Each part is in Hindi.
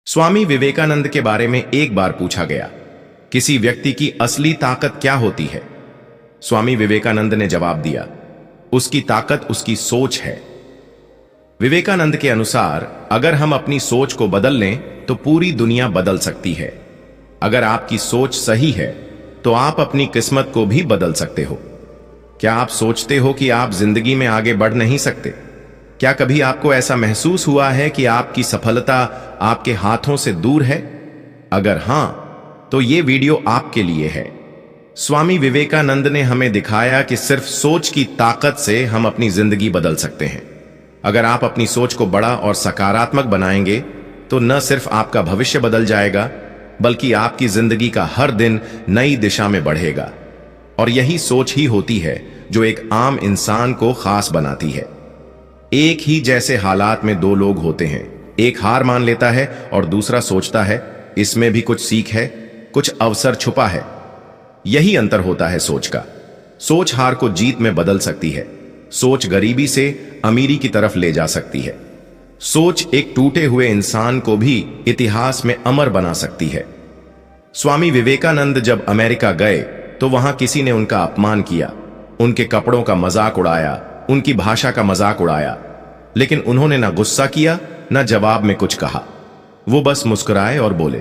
स्वामी विवेकानंद के बारे में एक बार पूछा गया, किसी व्यक्ति की असली ताकत क्या होती है? स्वामी विवेकानंद ने जवाब दिया, उसकी ताकत उसकी सोच है। विवेकानंद के अनुसार अगर हम अपनी सोच को बदल लें तो पूरी दुनिया बदल सकती है। अगर आपकी सोच सही है तो आप अपनी किस्मत को भी बदल सकते हो। क्या आप सोचते हो कि आप जिंदगी में आगे बढ़ नहीं सकते? क्या कभी आपको ऐसा महसूस हुआ है कि आपकी सफलता आपके हाथों से दूर है? अगर हां, तो ये वीडियो आपके लिए है। स्वामी विवेकानंद ने हमें दिखाया कि सिर्फ सोच की ताकत से हम अपनी जिंदगी बदल सकते हैं। अगर आप अपनी सोच को बड़ा और सकारात्मक बनाएंगे तो न सिर्फ आपका भविष्य बदल जाएगा, बल्कि आपकी जिंदगी का हर दिन नई दिशा में बढ़ेगा। और यही सोच ही होती है जो एक आम इंसान को खास बनाती है। एक ही जैसे हालात में दो लोग होते हैं, एक हार मान लेता है और दूसरा सोचता है इसमें भी कुछ सीख है, कुछ अवसर छुपा है। यही अंतर होता है सोच का। सोच हार को जीत में बदल सकती है, सोच गरीबी से अमीरी की तरफ ले जा सकती है। सोच एक टूटे हुए इंसान को भी इतिहास में अमर बना सकती है। स्वामी विवेकानंद जब अमेरिका गए तो वहां किसी ने उनका अपमान किया, उनके कपड़ों का मजाक उड़ाया, उनकी भाषा का मजाक उड़ाया, लेकिन उन्होंने ना गुस्सा किया ना जवाब में कुछ कहा। वो बस मुस्कुराए और बोले,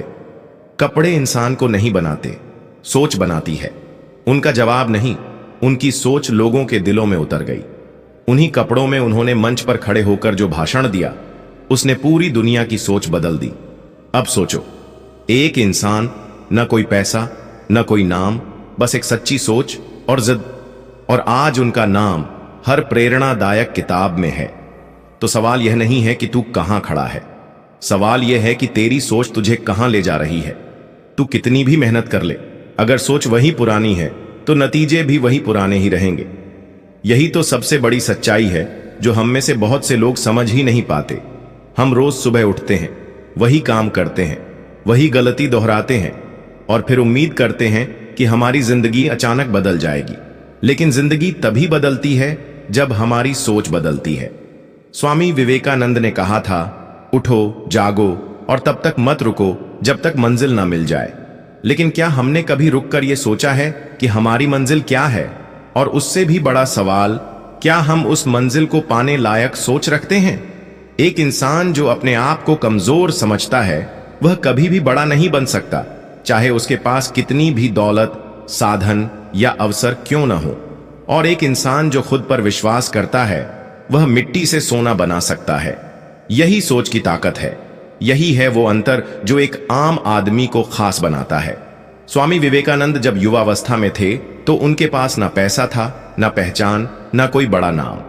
कपड़े इंसान को नहीं बनाते, सोच बनाती है। उनका जवाब नहीं, उनकी सोच लोगों के दिलों में उतर गई। उन्हीं कपड़ों में उन्होंने मंच पर खड़े होकर जो भाषण दिया, उसने पूरी दुनिया की सोच बदल दी। अब सोचो, एक इंसान, न कोई पैसा, न कोई नाम, बस एक सच्ची सोच और जिद, और आज उनका नाम हर प्रेरणादायक किताब में है। तो सवाल यह नहीं है कि तू कहां खड़ा है, सवाल यह है कि तेरी सोच तुझे कहां ले जा रही है। तू कितनी भी मेहनत कर ले, अगर सोच वही पुरानी है तो नतीजे भी वही पुराने ही रहेंगे। यही तो सबसे बड़ी सच्चाई है जो हम में से बहुत से लोग समझ ही नहीं पाते। हम रोज सुबह उठते हैं, वही काम करते हैं, वही गलती दोहराते हैं और फिर उम्मीद करते हैं कि हमारी जिंदगी अचानक बदल जाएगी। लेकिन जिंदगी तभी बदलती है जब हमारी सोच बदलती है। स्वामी विवेकानंद ने कहा था, उठो, जागो और तब तक मत रुको जब तक मंजिल ना मिल जाए। लेकिन क्या हमने कभी रुककर यह सोचा है कि हमारी मंजिल क्या है? और उससे भी बड़ा सवाल, क्या हम उस मंजिल को पाने लायक सोच रखते हैं? एक इंसान जो अपने आप को कमजोर समझता है वह कभी भी बड़ा नहीं बन सकता, चाहे उसके पास कितनी भी दौलत, साधन या अवसर क्यों न हो। और एक इंसान जो खुद पर विश्वास करता है वह मिट्टी से सोना बना सकता है। यही सोच की ताकत है। यही है वो अंतर जो एक आम आदमी को खास बनाता है। स्वामी विवेकानंद जब युवावस्था में थे तो उनके पास ना पैसा था, ना पहचान, ना कोई बड़ा नाम,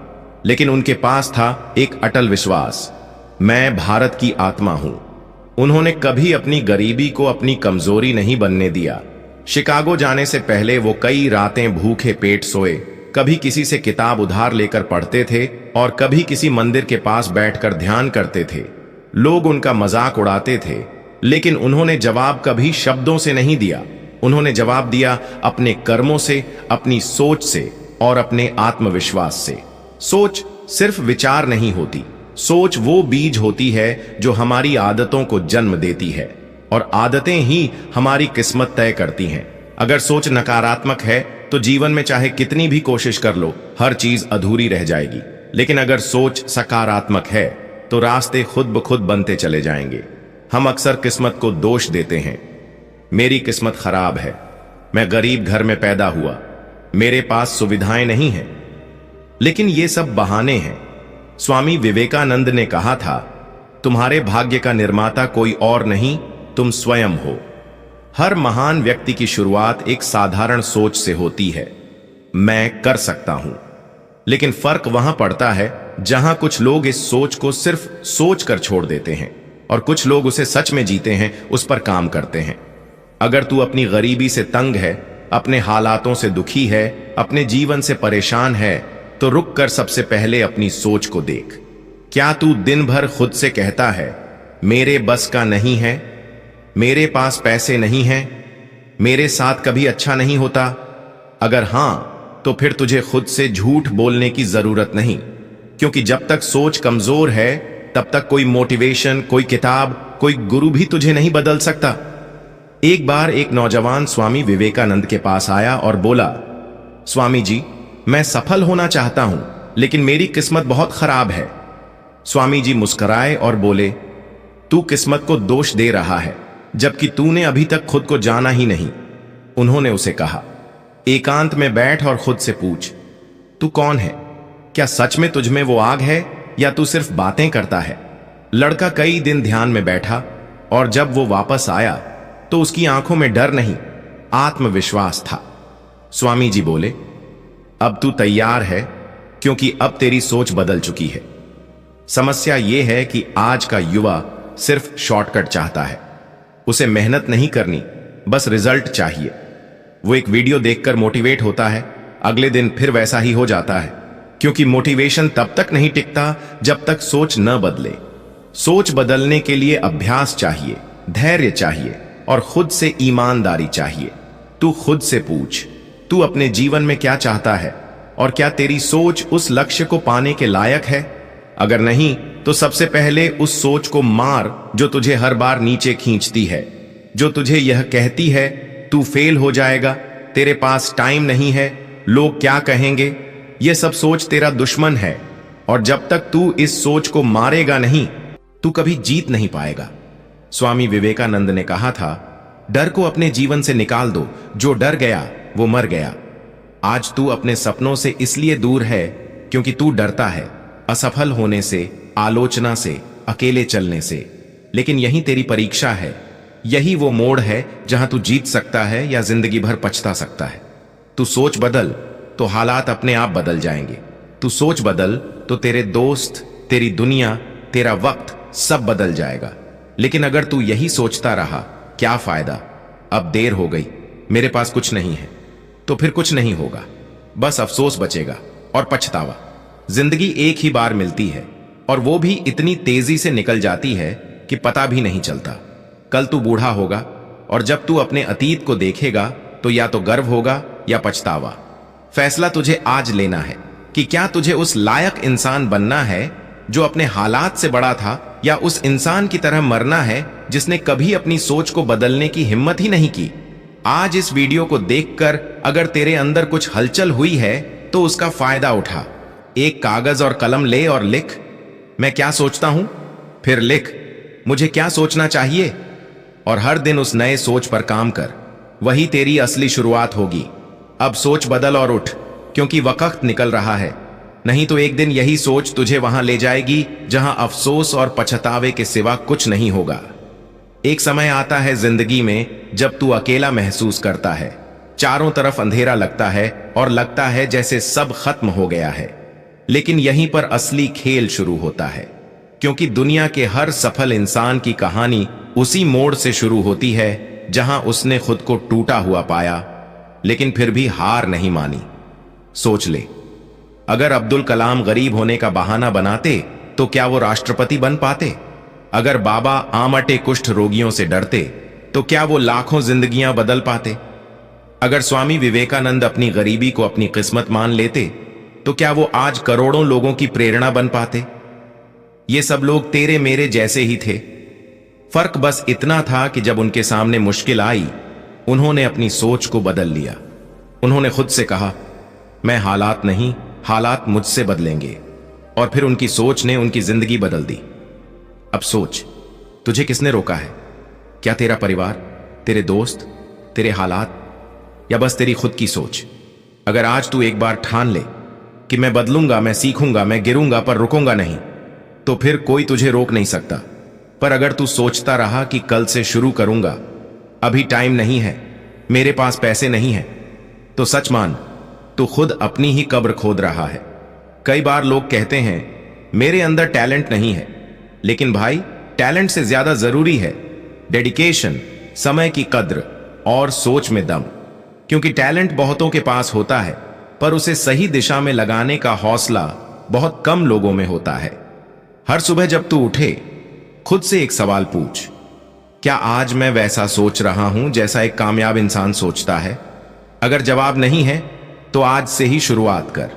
लेकिन उनके पास था एक अटल विश्वास। मैं भारत की आत्मा हूं। उन्होंने कभी अपनी गरीबी को अपनी कमजोरी नहीं बनने दिया। शिकागो जाने से पहले वो कई रातें भूखे पेट सोए, कभी किसी से किताब उधार लेकर पढ़ते थे और कभी किसी मंदिर के पास बैठकर ध्यान करते थे। लोग उनका मजाक उड़ाते थे, लेकिन उन्होंने जवाब कभी शब्दों से नहीं दिया। उन्होंने जवाब दिया अपने कर्मों से, अपनी सोच से और अपने आत्मविश्वास से। सोच सिर्फ विचार नहीं होती, सोच वो बीज होती है जो हमारी आदतों को जन्म देती है और आदतें ही हमारी किस्मत तय करती हैं। अगर सोच नकारात्मक है तो जीवन में चाहे कितनी भी कोशिश कर लो, हर चीज अधूरी रह जाएगी। लेकिन अगर सोच सकारात्मक है तो रास्ते खुद ब खुद बनते चले जाएंगे। हम अक्सर किस्मत को दोष देते हैं, मेरी किस्मत खराब है, मैं गरीब घर में पैदा हुआ, मेरे पास सुविधाएं नहीं हैं। लेकिन ये सब बहाने हैं। स्वामी विवेकानंद ने कहा था, तुम्हारे भाग्य का निर्माता कोई और नहीं, तुम स्वयं हो। हर महान व्यक्ति की शुरुआत एक साधारण सोच से होती है, मैं कर सकता हूं। लेकिन फर्क वहां पड़ता है जहां कुछ लोग इस सोच को सिर्फ सोच कर छोड़ देते हैं और कुछ लोग उसे सच में जीते हैं, उस पर काम करते हैं। अगर तू अपनी गरीबी से तंग है, अपने हालातों से दुखी है, अपने जीवन से परेशान है, तो रुक कर सबसे पहले अपनी सोच को देख। क्या तू दिन भर खुद से कहता है, मेरे बस का नहीं है, मेरे पास पैसे नहीं हैं, मेरे साथ कभी अच्छा नहीं होता? अगर हां, तो फिर तुझे खुद से झूठ बोलने की जरूरत नहीं, क्योंकि जब तक सोच कमजोर है तब तक कोई मोटिवेशन, कोई किताब, कोई गुरु भी तुझे नहीं बदल सकता। एक बार एक नौजवान स्वामी विवेकानंद के पास आया और बोला, स्वामी जी, मैं सफल होना चाहता हूं, लेकिन मेरी किस्मत बहुत खराब है। स्वामी जी मुस्कुराए और बोले, तू किस्मत को दोष दे रहा है, जबकि तूने अभी तक खुद को जाना ही नहीं। उन्होंने उसे कहा, एकांत में बैठ और खुद से पूछ, तू कौन है? क्या सच में तुझ में वो आग है या तू सिर्फ बातें करता है? लड़का कई दिन ध्यान में बैठा और जब वो वापस आया तो उसकी आंखों में डर नहीं, आत्मविश्वास था। स्वामी जी बोले, अब तू तैयार है, क्योंकि अब तेरी सोच बदल चुकी है। समस्या यह है कि आज का युवा सिर्फ शॉर्टकट चाहता है। उसे मेहनत नहीं करनी, बस रिजल्ट चाहिए। वो एक वीडियो देखकर मोटिवेट होता है, अगले दिन फिर वैसा ही हो जाता है, क्योंकि मोटिवेशन तब तक नहीं टिकता जब तक सोच न बदले। सोच बदलने के लिए अभ्यास चाहिए, धैर्य चाहिए और खुद से ईमानदारी चाहिए। तू खुद से पूछ, तू अपने जीवन में क्या चाहता है और क्या तेरी सोच उस लक्ष्य को पाने के लायक है? अगर नहीं, तो सबसे पहले उस सोच को मार जो तुझे हर बार नीचे खींचती है, जो तुझे यह कहती है तू फेल हो जाएगा, तेरे पास टाइम नहीं है, लोग क्या कहेंगे। यह सब सोच तेरा दुश्मन है, और जब तक तू इस सोच को मारेगा नहीं, तू कभी जीत नहीं पाएगा। स्वामी विवेकानंद ने कहा था, डर को अपने जीवन से निकाल दो, जो डर गया वो मर गया। आज तू अपने सपनों से इसलिए दूर है क्योंकि तू डरता है, असफल होने से, आलोचना से, अकेले चलने से। लेकिन यही तेरी परीक्षा है, यही वो मोड़ है जहां तू जीत सकता है या जिंदगी भर पछता सकता है। तू सोच बदल तो हालात अपने आप बदल जाएंगे। तू सोच बदल तो तेरे दोस्त, तेरी दुनिया, तेरा वक्त सब बदल जाएगा। लेकिन अगर तू यही सोचता रहा, क्या फायदा, अब देर हो गई, मेरे पास कुछ नहीं है, तो फिर कुछ नहीं होगा, बस अफसोस बचेगा और पछतावा। जिंदगी एक ही बार मिलती है, और वो भी इतनी तेजी से निकल जाती है कि पता भी नहीं चलता। कल तू बूढ़ा होगा, और जब तू अपने अतीत को देखेगा तो या तो गर्व होगा या पछतावा। फैसला तुझे आज लेना है कि क्या तुझे उस लायक इंसान बनना है जो अपने हालात से बड़ा था, या उस इंसान की तरह मरना है जिसने कभी अपनी सोच को बदलने की हिम्मत ही नहीं की। आज इस वीडियो को देखकर अगर तेरे अंदर कुछ हलचल हुई है तो उसका फायदा उठा। एक कागज और कलम ले और लिख, मैं क्या सोचता हूं, फिर लिख, मुझे क्या सोचना चाहिए, और हर दिन उस नए सोच पर काम कर। वही तेरी असली शुरुआत होगी। अब सोच बदल और उठ, क्योंकि वक्त निकल रहा है, नहीं तो एक दिन यही सोच तुझे वहां ले जाएगी जहां अफसोस और पछतावे के सिवा कुछ नहीं होगा। एक समय आता है जिंदगी में जब तू अकेला महसूस करता है, चारों तरफ अंधेरा लगता है और लगता है जैसे सब खत्म हो गया है। लेकिन यहीं पर असली खेल शुरू होता है, क्योंकि दुनिया के हर सफल इंसान की कहानी उसी मोड़ से शुरू होती है जहां उसने खुद को टूटा हुआ पाया, लेकिन फिर भी हार नहीं मानी। सोच ले, अगर अब्दुल कलाम गरीब होने का बहाना बनाते तो क्या वो राष्ट्रपति बन पाते? अगर बाबा आमटे कुष्ठ रोगियों से डरते तो क्या वो लाखों जिंदगियां बदल पाते? अगर स्वामी विवेकानंद अपनी गरीबी को अपनी किस्मत मान लेते तो क्या वो आज करोड़ों लोगों की प्रेरणा बन पाते? ये सब लोग तेरे मेरे जैसे ही थे। फर्क बस इतना था कि जब उनके सामने मुश्किल आई, उन्होंने अपनी सोच को बदल लिया। उन्होंने खुद से कहा, मैं हालात नहीं, हालात मुझसे बदलेंगे। और फिर उनकी सोच ने उनकी जिंदगी बदल दी। अब सोच, तुझे किसने रोका है? क्या तेरा परिवार, तेरे दोस्त, तेरे हालात, या बस तेरी खुद की सोच? अगर आज तू एक बार ठान ले कि मैं बदलूंगा, मैं सीखूंगा, मैं गिरूंगा पर रुकूंगा नहीं, तो फिर कोई तुझे रोक नहीं सकता। पर अगर तू सोचता रहा कि कल से शुरू करूंगा, अभी टाइम नहीं है, मेरे पास पैसे नहीं है, तो सच मान, तू खुद अपनी ही कब्र खोद रहा है। कई बार लोग कहते हैं मेरे अंदर टैलेंट नहीं है, लेकिन भाई, टैलेंट से ज्यादा जरूरी है डेडिकेशन, समय की कद्र और सोच में दम। क्योंकि टैलेंट बहुतों के पास होता है, पर उसे सही दिशा में लगाने का हौसला बहुत कम लोगों में होता है। हर सुबह जब तू उठे, खुद से एक सवाल पूछ, क्या आज मैं वैसा सोच रहा हूं जैसा एक कामयाब इंसान सोचता है? अगर जवाब नहीं है तो आज से ही शुरुआत कर,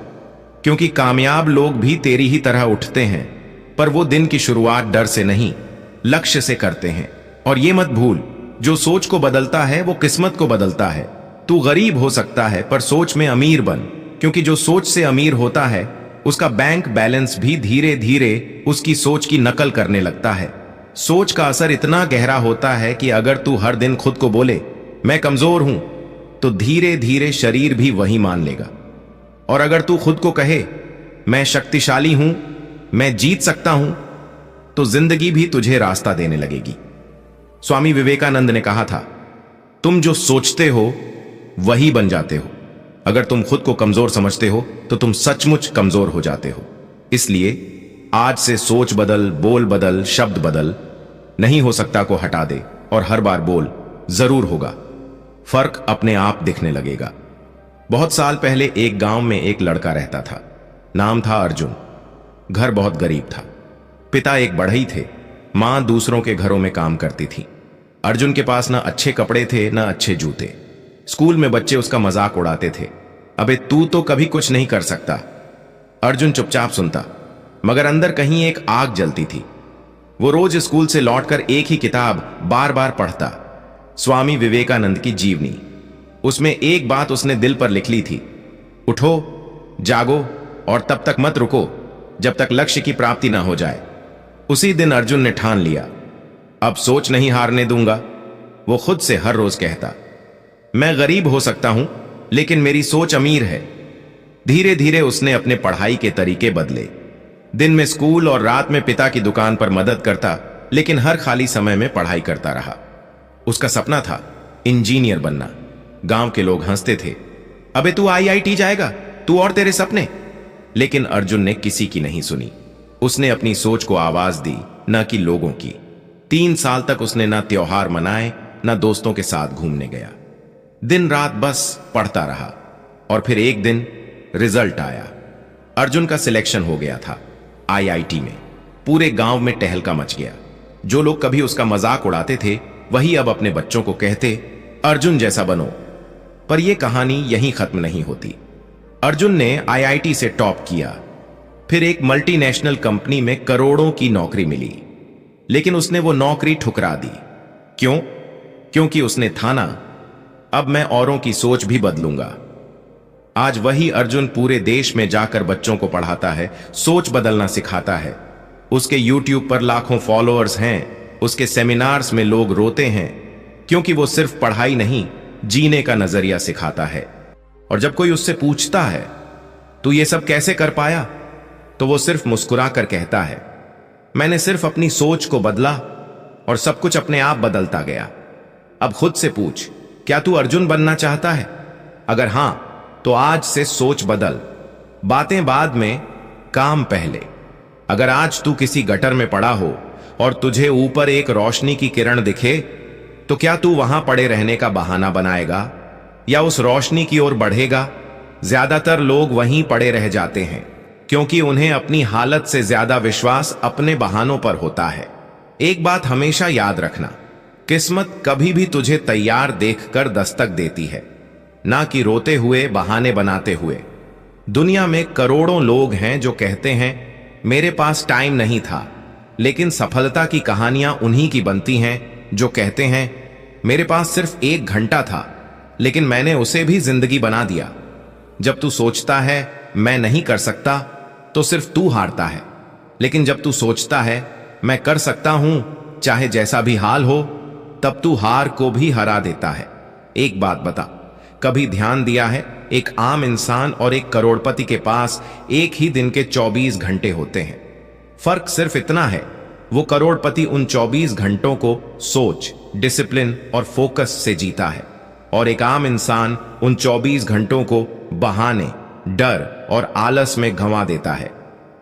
क्योंकि कामयाब लोग भी तेरी ही तरह उठते हैं, पर वो दिन की शुरुआत डर से नहीं, लक्ष्य से करते हैं। और ये मत भूल, जो सोच को बदलता है वो किस्मत को बदलता है। तू गरीब हो सकता है पर सोच में अमीर बन, क्योंकि जो सोच से अमीर होता है उसका बैंक बैलेंस भी धीरे धीरे उसकी सोच की नकल करने लगता है। सोच का असर इतना गहरा होता है कि अगर तू हर दिन खुद को बोले मैं कमजोर हूं, तो धीरे धीरे शरीर भी वही मान लेगा। और अगर तू खुद को कहे मैं शक्तिशाली हूं, मैं जीत सकता हूं, तो जिंदगी भी तुझे रास्ता देने लगेगी। स्वामी विवेकानंद ने कहा था, तुम जो सोचते हो वही बन जाते हो। अगर तुम खुद को कमजोर समझते हो तो तुम सचमुच कमजोर हो जाते हो। इसलिए आज से सोच बदल, बोल बदल, शब्द बदल। नहीं हो सकता को हटा दे और हर बार बोल जरूर होगा। फर्क अपने आप दिखने लगेगा। बहुत साल पहले एक गांव में एक लड़का रहता था। नाम था अर्जुन। घर बहुत गरीब था। पिता एक बढ़ई थे, मां दूसरों के घरों में काम करती थी। अर्जुन के पास ना अच्छे कपड़े थे ना अच्छे जूते। स्कूल में बच्चे उसका मजाक उड़ाते थे, अबे तू तो कभी कुछ नहीं कर सकता। अर्जुन चुपचाप सुनता, मगर अंदर कहीं एक आग जलती थी। वो रोज स्कूल से लौटकर एक ही किताब बार बार पढ़ता, स्वामी विवेकानंद की जीवनी। उसमें एक बात उसने दिल पर लिख ली थी, उठो, जागो और तब तक मत रुको जब तक लक्ष्य की प्राप्ति ना हो जाए। उसी दिन अर्जुन ने ठान लिया, अब सोच नहीं हारने दूंगा। वो खुद से हर रोज कहता, मैं गरीब हो सकता हूं लेकिन मेरी सोच अमीर है। धीरे धीरे उसने अपने पढ़ाई के तरीके बदले। दिन में स्कूल और रात में पिता की दुकान पर मदद करता, लेकिन हर खाली समय में पढ़ाई करता रहा। उसका सपना था इंजीनियर बनना। गांव के लोग हंसते थे, अबे तू आईआईटी जाएगा, तू और तेरे सपने। लेकिन अर्जुन ने किसी की नहीं सुनी। उसने अपनी सोच को आवाज दी, न कि लोगों की। 3 साल तक उसने ना त्योहार मनाए, ना दोस्तों के साथ घूमने गया। दिन रात बस पढ़ता रहा। और फिर एक दिन रिजल्ट आया। अर्जुन का सिलेक्शन हो गया था आईआईटी में। पूरे गांव में टहलका मच गया। जो लोग कभी उसका मजाक उड़ाते थे वही अब अपने बच्चों को कहते, अर्जुन जैसा बनो। पर यह कहानी यहीं खत्म नहीं होती। अर्जुन ने आईआईटी से टॉप किया, फिर एक मल्टीनेशनल कंपनी में करोड़ों की नौकरी मिली। लेकिन उसने वो नौकरी ठुकरा दी। क्यों? क्योंकि उसने ठाना, अब मैं औरों की सोच भी बदलूंगा। आज वही अर्जुन पूरे देश में जाकर बच्चों को पढ़ाता है, सोच बदलना सिखाता है। उसके YouTube पर लाखों फॉलोअर्स हैं। उसके सेमिनार्स में लोग रोते हैं, क्योंकि वो सिर्फ पढ़ाई नहीं, जीने का नजरिया सिखाता है। और जब कोई उससे पूछता है, तू ये सब कैसे कर पाया, तो वो सिर्फ मुस्कुरा कर कहता है, मैंने सिर्फ अपनी सोच को बदला और सब कुछ अपने आप बदलता गया। अब खुद से पूछ, क्या तू अर्जुन बनना चाहता है? अगर हां, तो आज से सोच बदल। बातें बाद में, काम पहले। अगर आज तू किसी गटर में पड़ा हो और तुझे ऊपर एक रोशनी की किरण दिखे, तो क्या तू वहां पड़े रहने का बहाना बनाएगा या उस रोशनी की ओर बढ़ेगा? ज्यादातर लोग वहीं पड़े रह जाते हैं, क्योंकि उन्हें अपनी हालत से ज्यादा विश्वास अपने बहानों पर होता है। एक बात हमेशा याद रखना, किस्मत कभी भी तुझे तैयार देखकर दस्तक देती है, ना कि रोते हुए, बहाने बनाते हुए। दुनिया में करोड़ों लोग हैं जो कहते हैं मेरे पास टाइम नहीं था, लेकिन सफलता की कहानियां उन्हीं की बनती हैं जो कहते हैं मेरे पास सिर्फ 1 घंटा था, लेकिन मैंने उसे भी जिंदगी बना दिया। जब तू सोचता है मैं नहीं कर सकता, तो सिर्फ तू हारता है। लेकिन जब तू सोचता है मैं कर सकता हूं, चाहे जैसा भी हाल हो, तब तू हार को भी हरा देता है। एक बात बता, कभी ध्यान दिया है, एक आम इंसान और एक करोड़पति के पास एक ही दिन के 24 घंटे होते हैं। फर्क सिर्फ इतना है, वो करोड़पति उन 24 घंटों को सोच, डिसिप्लिन और फोकस से जीता है, और एक आम इंसान उन 24 घंटों को बहाने, डर और आलस में गंवा देता है।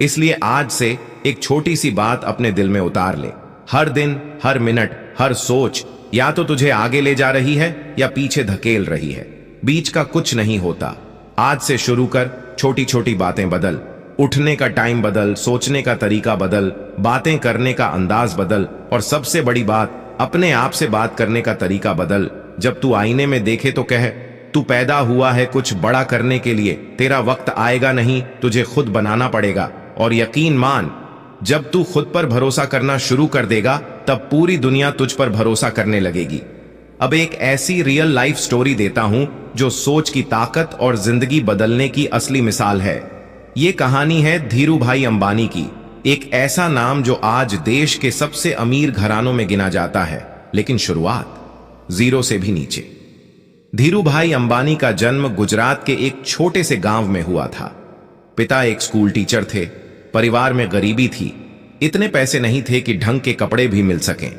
इसलिए आज से एक छोटी सी बात अपने दिल में उतार ले, हर दिन, हर मिनट, हर सोच या तो तुझे आगे ले जा रही है या पीछे धकेल रही है। बीच का कुछ नहीं होता। आज से शुरू कर, छोटी छोटी बातें बदल। उठने का टाइम बदल, सोचने का तरीका बदल, बातें करने का अंदाज बदल, और सबसे बड़ी बात, अपने आप से बात करने का तरीका बदल। जब तू आईने में देखे तो कह, तू पैदा हुआ है कुछ बड़ा करने के लिए, तेरा वक्त आएगा नहीं, तुझे खुद बनाना पड़ेगा। और यकीन मान, जब तू खुद पर भरोसा करना शुरू कर देगा तब पूरी दुनिया तुझ पर भरोसा करने लगेगी। अब एक ऐसी रियल लाइफ स्टोरी देता हूं जो सोच की ताकत और जिंदगी बदलने की असली मिसाल है। ये कहानी है धीरूभाई अंबानी की, एक ऐसा नाम जो आज देश के सबसे अमीर घरानों में गिना जाता है, लेकिन शुरुआत जीरो से भी नीचे। धीरूभाई अंबानी का जन्म गुजरात के एक छोटे से गांव में हुआ था। पिता एक स्कूल टीचर थे। परिवार में गरीबी थी, इतने पैसे नहीं थे कि ढंग के कपड़े भी मिल सकें।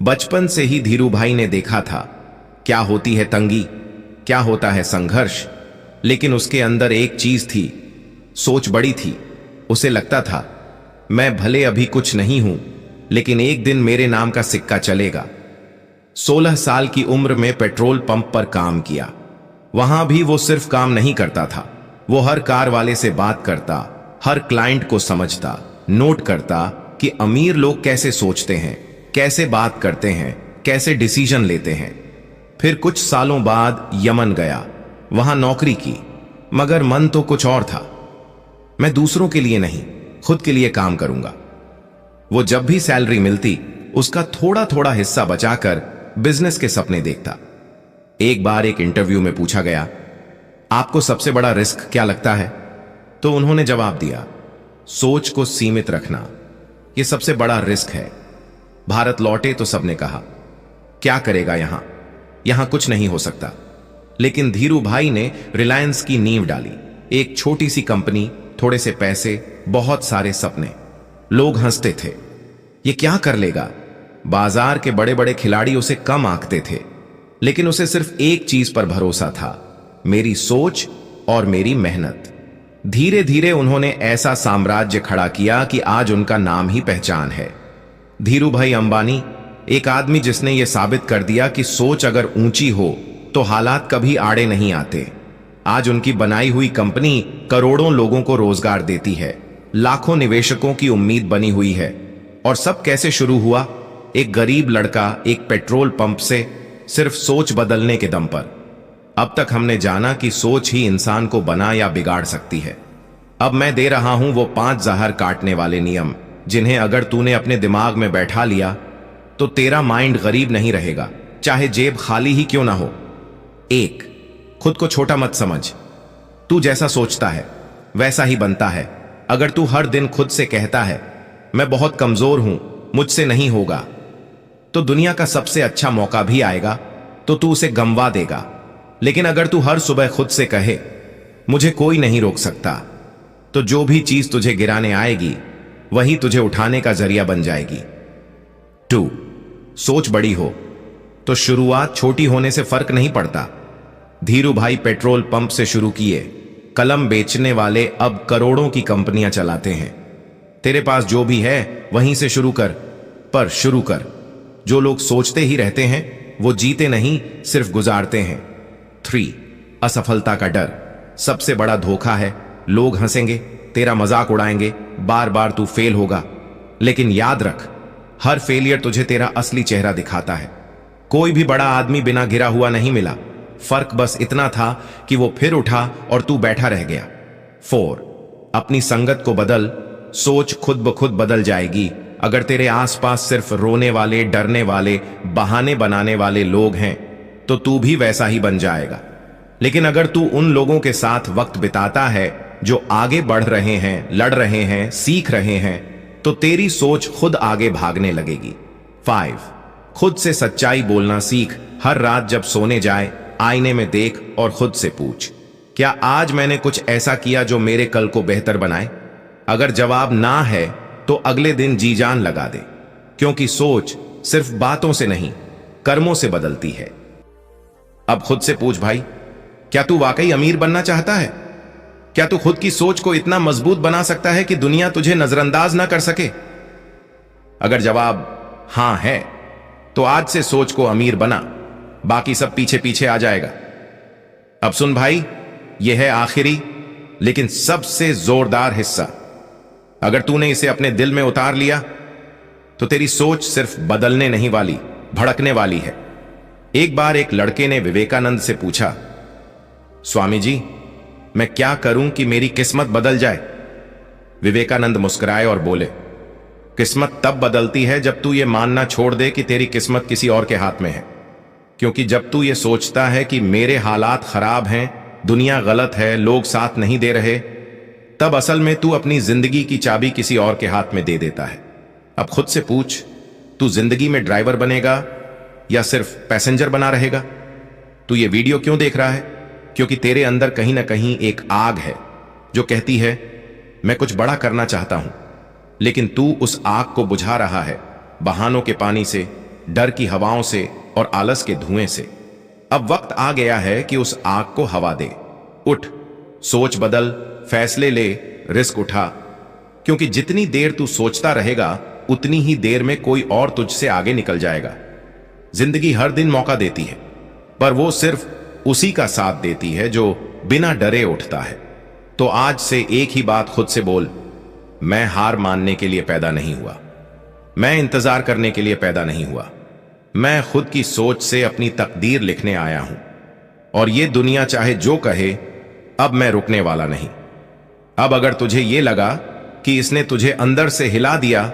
बचपन से ही धीरूभाई ने देखा था क्या होती है तंगी, क्या होता है संघर्ष। लेकिन उसके अंदर एक चीज थी, सोच बड़ी थी। उसे लगता था मैं भले अभी कुछ नहीं हूं, लेकिन एक दिन मेरे नाम का सिक्का चलेगा। 16 साल की उम्र में पेट्रोल पंप पर काम किया। वहां भी वो सिर्फ काम नहीं करता था, वो हर कार वाले से बात करता, हर क्लाइंट को समझता, नोट करता कि अमीर लोग कैसे सोचते हैं, कैसे बात करते हैं, कैसे डिसीजन लेते हैं। फिर कुछ सालों बाद यमन गया, वहां नौकरी की, मगर मन तो कुछ और था। मैं दूसरों के लिए नहीं, खुद के लिए काम करूंगा। वो जब भी सैलरी मिलती उसका थोड़ा थोड़ा हिस्सा बचाकर बिजनेस के सपने देखता। एक बार एक इंटरव्यू में पूछा गया, आपको सबसे बड़ा रिस्क क्या लगता है? तो उन्होंने जवाब दिया, सोच को सीमित रखना, यह सबसे बड़ा रिस्क है। भारत लौटे तो सबने कहा, क्या करेगा यहां कुछ नहीं हो सकता। लेकिन धीरूभाई ने रिलायंस की नींव डाली। एक छोटी सी कंपनी, थोड़े से पैसे, बहुत सारे सपने। लोग हंसते थे, ये क्या कर लेगा। बाजार के बड़े बड़े खिलाड़ी उसे कम आंकते थे, लेकिन उसे सिर्फ एक चीज पर भरोसा था, मेरी सोच और मेरी मेहनत। धीरे धीरे उन्होंने ऐसा साम्राज्य खड़ा किया कि आज उनका नाम ही पहचान है। धीरूभाई अंबानी, एक आदमी जिसने यह साबित कर दिया कि सोच अगर ऊंची हो तो हालात कभी आड़े नहीं आते। आज उनकी बनाई हुई कंपनी करोड़ों लोगों को रोजगार देती है, लाखों निवेशकों की उम्मीद बनी हुई है। और सब कैसे शुरू हुआ? एक गरीब लड़का एक पेट्रोल पंप से, सिर्फ सोच बदलने के दम पर। अब तक हमने जाना कि सोच ही इंसान को बना या बिगाड़ सकती है। अब मैं दे रहा हूं वो 5 जहर काटने वाले नियम, जिन्हें अगर तूने अपने दिमाग में बैठा लिया तो तेरा माइंड गरीब नहीं रहेगा, चाहे जेब खाली ही क्यों ना हो। 1, खुद को छोटा मत समझ। तू जैसा सोचता है वैसा ही बनता है। अगर तू हर दिन खुद से कहता है मैं बहुत कमजोर हूं, मुझसे नहीं होगा, तो दुनिया का सबसे अच्छा मौका भी आएगा तो तू उसे गंवा देगा। लेकिन अगर तू हर सुबह खुद से कहे मुझे कोई नहीं रोक सकता, तो जो भी चीज तुझे गिराने आएगी वही तुझे उठाने का जरिया बन जाएगी। 2, सोच बड़ी हो तो शुरुआत छोटी होने से फर्क नहीं पड़ता। धीरूभाई पेट्रोल पंप से शुरू किए, कलम बेचने वाले अब करोड़ों की कंपनियां चलाते हैं। तेरे पास जो भी है वहीं से शुरू कर, पर शुरू कर। जो लोग सोचते ही रहते हैं वो जीते नहीं, सिर्फ गुजारते हैं। 3, असफलता का डर सबसे बड़ा धोखा है। लोग हंसेंगे, तेरा मजाक उड़ाएंगे, बार बार तू फेल होगा, लेकिन याद रख, हर फेलियर तुझे तेरा असली चेहरा दिखाता है। कोई भी बड़ा आदमी बिना गिरा हुआ नहीं मिला, फर्क बस इतना था कि वो फिर उठा और तू बैठा रह गया। 4, अपनी संगत को बदल, सोच खुद ब खुद बदल जाएगी। अगर तेरे आसपास सिर्फ रोने वाले, डरने वाले, बहाने बनाने वाले लोग हैं तो तू भी वैसा ही बन जाएगा। लेकिन अगर तू उन लोगों के साथ वक्त बिताता है जो आगे बढ़ रहे हैं, लड़ रहे हैं, सीख रहे हैं, तो तेरी सोच खुद आगे भागने लगेगी। 5, खुद से सच्चाई बोलना सीख। हर रात जब सोने जाए आईने में देख और खुद से पूछ, क्या आज मैंने कुछ ऐसा किया जो मेरे कल को बेहतर बनाए? अगर जवाब ना है तो अगले दिन जी जान लगा दे, क्योंकि सोच सिर्फ बातों से नहीं, कर्मों से बदलती है। अब खुद से पूछ भाई, क्या तू वाकई अमीर बनना चाहता है? क्या तू खुद की सोच को इतना मजबूत बना सकता है कि दुनिया तुझे नजरअंदाज ना कर सके? अगर जवाब हां है तो आज से सोच को अमीर बना, बाकी सब पीछे पीछे आ जाएगा। अब सुन भाई, यह है आखिरी लेकिन सबसे जोरदार हिस्सा। अगर तूने इसे अपने दिल में उतार लिया तो तेरी सोच सिर्फ बदलने नहीं वाली, भड़कने वाली है। एक बार एक लड़के ने विवेकानंद से पूछा, स्वामी जी, मैं क्या करूं कि मेरी किस्मत बदल जाए? विवेकानंद मुस्कुराए और बोले, किस्मत तब बदलती है जब तू ये मानना छोड़ दे कि तेरी किस्मत किसी और के हाथ में है। क्योंकि जब तू ये सोचता है कि मेरे हालात खराब हैं, दुनिया गलत है, लोग साथ नहीं दे रहे, तब असल में तू अपनी जिंदगी की चाबी किसी और के हाथ में दे देता है। अब खुद से पूछ, तू जिंदगी में ड्राइवर बनेगा या सिर्फ पैसेंजर बना रहेगा? तू ये वीडियो क्यों देख रहा है? क्योंकि तेरे अंदर कहीं ना कहीं एक आग है जो कहती है मैं कुछ बड़ा करना चाहता हूं, लेकिन तू उस आग को बुझा रहा है बहानों के पानी से, डर की हवाओं से और आलस के धुएं से। अब वक्त आ गया है कि उस आग को हवा दे। उठ, सोच बदल, फैसले ले, रिस्क उठा। क्योंकि जितनी देर तू सोचता रहेगा उतनी ही देर में कोई और तुझसे आगे निकल जाएगा। जिंदगी हर दिन मौका देती है, पर वो सिर्फ उसी का साथ देती है जो बिना डरे उठता है। तो आज से एक ही बात खुद से बोल, मैं हार मानने के लिए पैदा नहीं हुआ, मैं इंतजार करने के लिए पैदा नहीं हुआ, मैं खुद की सोच से अपनी तकदीर लिखने आया हूं। और ये दुनिया चाहे जो कहे, अब मैं रुकने वाला नहीं। अब अगर तुझे ये लगा कि इसने तुझे अंदर से हिला दिया,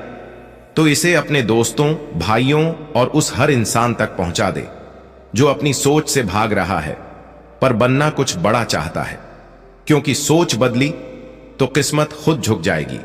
तो इसे अपने दोस्तों, भाइयों और उस हर इंसान तक पहुंचा दे जो अपनी सोच से भाग रहा है पर बनना कुछ बड़ा चाहता है। क्योंकि सोच बदली तो किस्मत खुद झुक जाएगी।